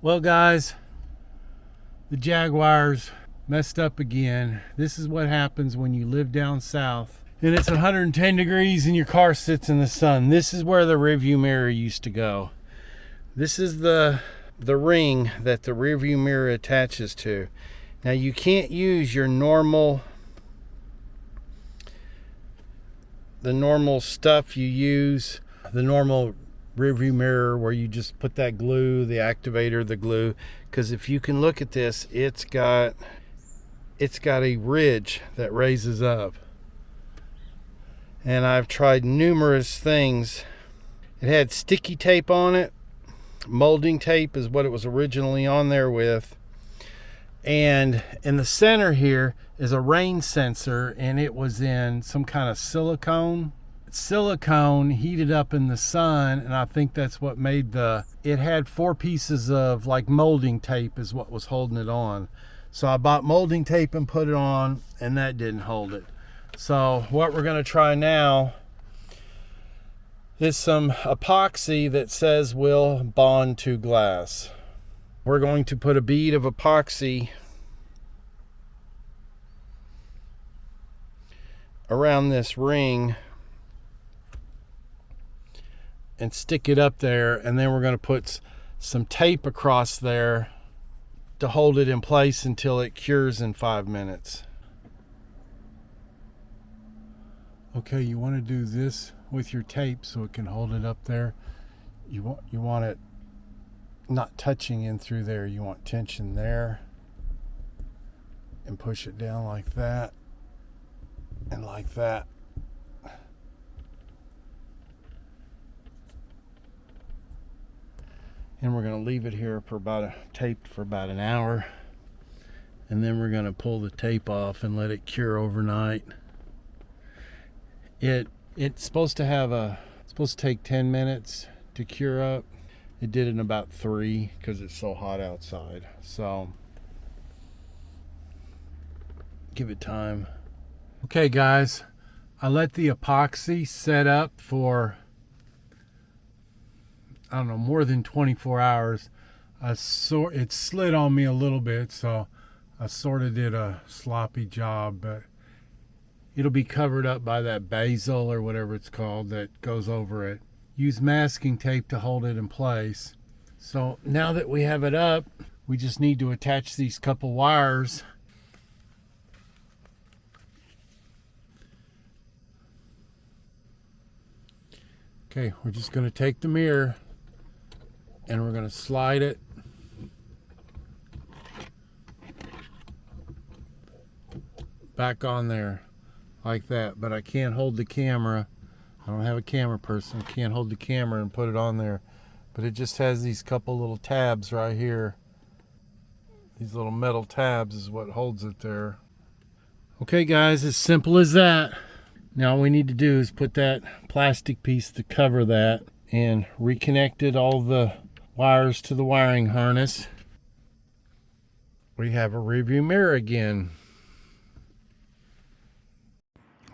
Well guys, the Jaguar's messed up again. This is what happens when you live down south and it's 110 degrees and your car sits in the sun. This is where the rearview mirror used to go. This is the ring that the rearview mirror attaches to. Now you can't use your normal stuff you use, the normal rearview mirror where you just put that glue, the activator, the glue, because if you can look at this, it's got a ridge that raises up. And I've tried numerous things. It had sticky tape on it. Molding tape is what it was originally on there with. And in the center here is a rain sensor, and it was in some kind of silicone heated up in the sun, and I think that's what made it had 4 pieces of like molding tape is what was holding it on. So I bought molding tape and put it on, and that didn't hold it. So what we're going to try now is some epoxy that says will bond to glass. We're going to put a bead of epoxy around this ring and stick it up there, and then we're going to put some tape across there to hold it in place until it cures in 5 minutes. Okay, you want to do this with your tape so it can hold it up there. You want it not touching in through there. You want tension there, and push it down like that and like that. And we're going to leave it here for taped for about an hour, and then we're going to pull the tape off and let it cure overnight. It's supposed to take 10 minutes to cure up. It did in about 3 because it's so hot outside. So give it time. Okay guys, I let the epoxy set up for, I don't know, more than 24 hours. It slid on me a little bit, so I sort of did a sloppy job, but it'll be covered up by that basil or whatever it's called that goes over it. Use masking tape to hold it in place. So now that we have it up, we just need to attach these couple wires. Okay, we're just going to take the mirror and we're going to slide it back on there like that. But I can't hold the camera. I don't have a camera person. I can't hold the camera and put it on there. But it just has these couple little tabs right here. These little metal tabs is what holds it there. Okay guys, as simple as that. Now all we need to do is put that plastic piece to cover that and reconnected all the wires to the wiring harness. We have a rearview mirror again.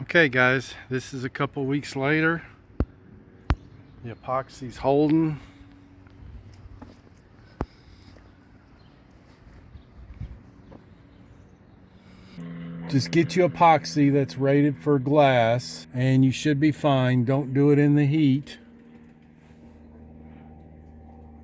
Okay guys, this is a couple weeks later. The epoxy's holding. Just get you epoxy that's rated for glass and you should be fine. Don't do it in the heat.